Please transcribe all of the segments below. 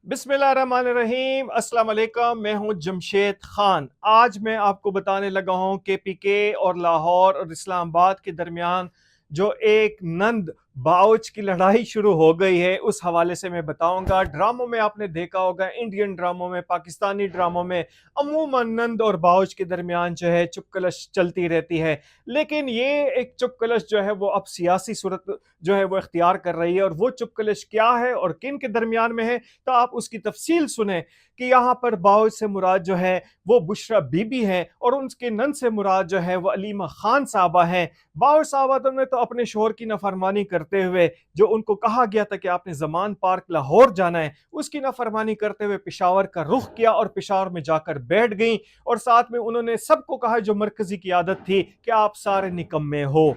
बिस्मिल्लाहिर्रहमानिर्रहीम, अस्सलाम वालेकुम। मैं हूं जमशेद खान। आज मैं आपको बताने लगा हूं कि पीके और लाहौर और इस्लामाबाद के दरमियान जो एक नंद बाउच की लड़ाई शुरू हो गई है, उस हवाले से मैं बताऊंगा। ड्रामों में आपने देखा होगा, इंडियन ड्रामों में, पाकिस्तानी ड्रामों में अमूमन नंद और बाउच के दरमियान जो है चुपकलश चलती रहती है। लेकिन ये एक चुपकलश जो है वो अब सियासी सूरत जो है वो इख्तियार कर रही है, और वो चुपकलश क्या है और किन के दरमियान में है, तो आप उसकी तफसील सुने कि यहाँ पर बाउच से मुराद जो है वो बुशरा बीबी है, और उनके नंद से मुराद जो है वो अलीमा खान साहबा है। बाउच साहबा ने तो अपने शोहर की नाफरमानी करते हुए, जो उनको कहा गया था कि आपने जमान पार्क लाहौर जाना है, उसकी नाफरमानी करते हुए पेशावर का रुख किया और पेशावर में जाकर बैठ गई। और साथ में उन्होंने सबको कहा, जो मरकजी की आदत थी, कि आप सारे निकम्मे हो।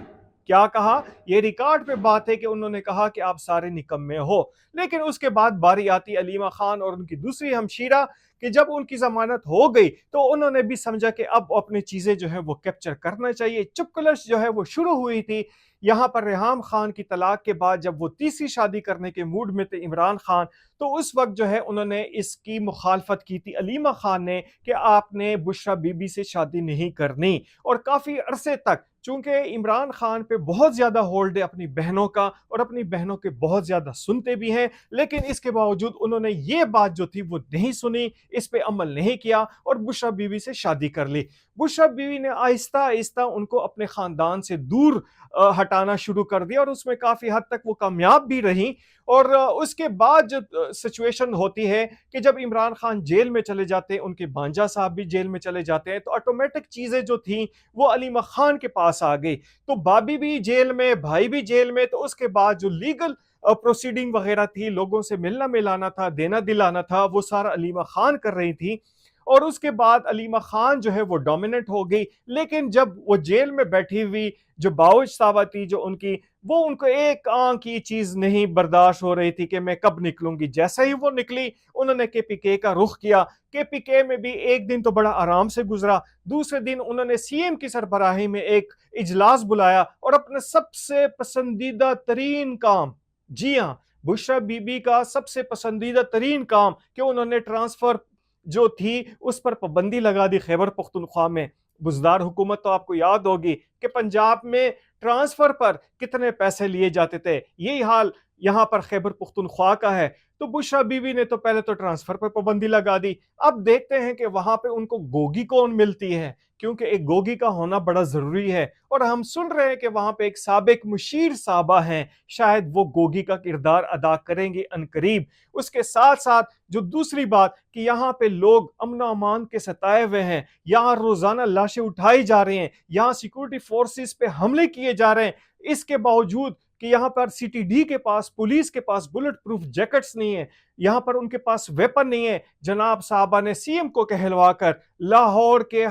क्या कहा? ये रिकॉर्ड पे बात है कि उन्होंने कहा कि आप सारे निकम्मे हो। लेकिन उसके बाद बारी आती अलीमा खान और उनकी दूसरी हमशीरा कि जब उनकी जमानत हो गई तो उन्होंने भी समझा कि अब अपनी चीजें जो है वो कैप्चर करना चाहिए। चुपकलश जो है वो शुरू हुई थी यहाँ पर रेहाम खान की तलाक के बाद, जब वो तीसरी शादी करने के मूड में थे इमरान खान, तो उस वक्त जो है उन्होंने इसकी मुखालफत की थी अलीमा खान ने कि आपने बुशरा बीबी से शादी नहीं करनी। और काफी अरसे तक, चूंकि इमरान खान पे बहुत ज्यादा होल्ड है अपनी बहनों का, और अपनी बहनों के बहुत ज्यादा सुनते भी हैं, लेकिन इसके बावजूद उन्होंने ये बात जो थी वो नहीं सुनी, इस पे अमल नहीं किया और बुशरा बीवी से शादी कर ली। बुशरा बीवी ने आहिस्ता आहिस्ता उनको अपने खानदान से दूर हटाना शुरू कर दिया, और उसमें काफी हद तक वो कामयाब भी रही। और उसके बाद जो सिचुएशन होती है कि जब इमरान खान जेल में चले जाते हैं, उनके भांजा साहब भी जेल में चले जाते हैं, तो ऑटोमेटिक चीजें जो थी वो अलीमा खान के पास आ गई। तो भाभी भी जेल में, भाई भी जेल में, तो उसके बाद जो लीगल प्रोसीडिंग वगैरह थी, लोगों से मिलना मिलाना था, देना दिलाना था, वो सारा अलीमा खान कर रही थी। और उसके बाद अलीमा खान जो है वो डोमिनेंट हो गई। लेकिन जब वो जेल में बैठी हुई जो बाउच साहबा थी, जो उनकी, वो उनको एक आंख की चीज नहीं बर्दाश्त हो रही थी कि मैं कब निकलूंगी। जैसे ही वो निकली, उन्होंने केपीके का रुख किया। केपीके में भी एक दिन तो बड़ा आराम से गुजरा, दूसरे दिन उन्होंने सीएम की सरबराही में एक इजलास बुलाया और अपने सबसे पसंदीदा तरीन काम, जी हाँ, बुशरा बीबी का सबसे पसंदीदा तरीन काम, कि उन्होंने ट्रांसफर जो थी उस पर पाबंदी लगा दी खैबर पख्तूनख्वा में। बुजदार हुकूमत तो आपको याद होगी कि पंजाब में ट्रांसफर पर कितने पैसे लिए जाते थे, यही हाल यहां पर खैबर पख्तूनख्वा का है। तो बुशरा बीवी ने तो पहले तो ट्रांसफर पर पाबंदी लगा दी। अब देखते हैं कि वहां पे उनको गोगी कौन मिलती है, क्योंकि एक गोगी का होना बड़ा जरूरी है। और हम सुन रहे हैं कि वहां पे एक साबिक मुशीर साहबा हैं, शायद वो गोगी का किरदार अदा करेंगे अनकरीब। उसके साथ साथ जो दूसरी बात कि यहाँ पे लोग अमन अमान के सताए हुए हैं, यहाँ रोजाना लाशें उठाई जा रही हैं, यहाँ सिक्योरिटी फोर्सेस पे हमले किए जा रहे हैं, इसके बावजूद कि यहाँ पर सीटीडी के पास, पुलिस के पास बुलेट प्रूफ जैकेट्स नहीं है, यहाँ पर उनके पास वेपन नहीं है, जनाब साहबा ने सीएम को कहलवाकर लाहौर के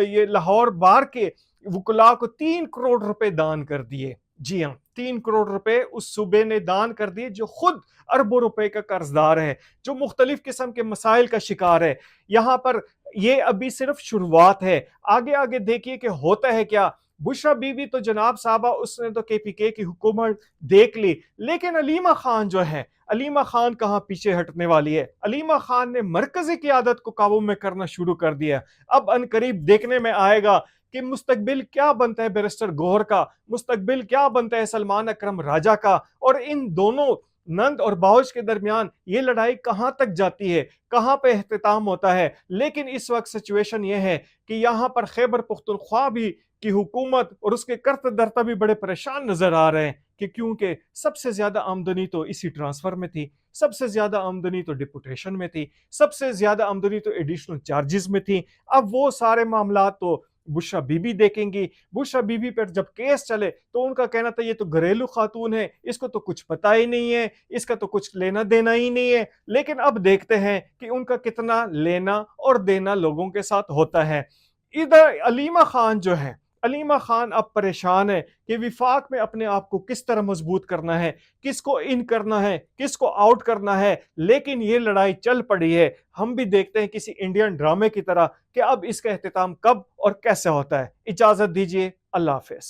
ये लाहौर बार के वकुला को 3 करोड़ रुपए दान कर दिए। जी हाँ, 3 करोड़ रुपए उस सूबे ने दान कर दिए, जो खुद अरबों रुपए का कर्जदार है, जो मुख्तलिफ किस्म के मसाइल का शिकार है। यहाँ पर ये अभी सिर्फ शुरुआत है, आगे आगे देखिए कि होता है क्या। बुशरा बीवी तो जनाब साहबा, उसने तो केपीके की हुकूमत देख ली, लेकिन अलीमा खान जो है, अलीमा खान कहाँ पीछे हटने वाली है। अलीमा खान ने मरकजी क़यादत को काबू में करना शुरू कर दिया। अब अनकरीब देखने में आएगा कि मुस्तकबिल क्या बनता है बैरिस्टर गौहर का, मुस्तकबिल क्या बनता है सलमान अकरम राजा का, और इन दोनों नंद और बाउच के दरमियान ये लड़ाई कहां तक जाती है, कहां पे इख्तिताम होता है। लेकिन इस वक्त सिचुएशन ये है कि यहां पर खैबर पुख्तनख्वा भी की हुकूमत और उसके करता धरता भी बड़े परेशान नजर आ रहे हैं, कि क्योंकि सबसे ज्यादा आमदनी तो इसी ट्रांसफर में थी, सबसे ज्यादा आमदनी तो डिपुटेशन में थी, सबसे ज्यादा आमदनी तो एडिशनल चार्जेस में थी। अब वो सारे मामला तो बुशरा बीबी देखेंगी। बुशरा बीबी पर जब केस चले तो उनका कहना था ये तो घरेलू खातून है, इसको तो कुछ पता ही नहीं है, इसका तो कुछ लेना देना ही नहीं है। लेकिन अब देखते हैं कि उनका कितना लेना और देना लोगों के साथ होता है। इधर अलीमा खान जो है, अलीमा खान अब परेशान है कि विफाक में अपने आप को किस तरह मजबूत करना है, किसको इन करना है, किसको आउट करना है। लेकिन ये लड़ाई चल पड़ी है। हम भी देखते हैं किसी इंडियन ड्रामे की तरह कि अब इसका एहतिताम कब और कैसे होता है। इजाजत दीजिए, अल्लाह हाफिज।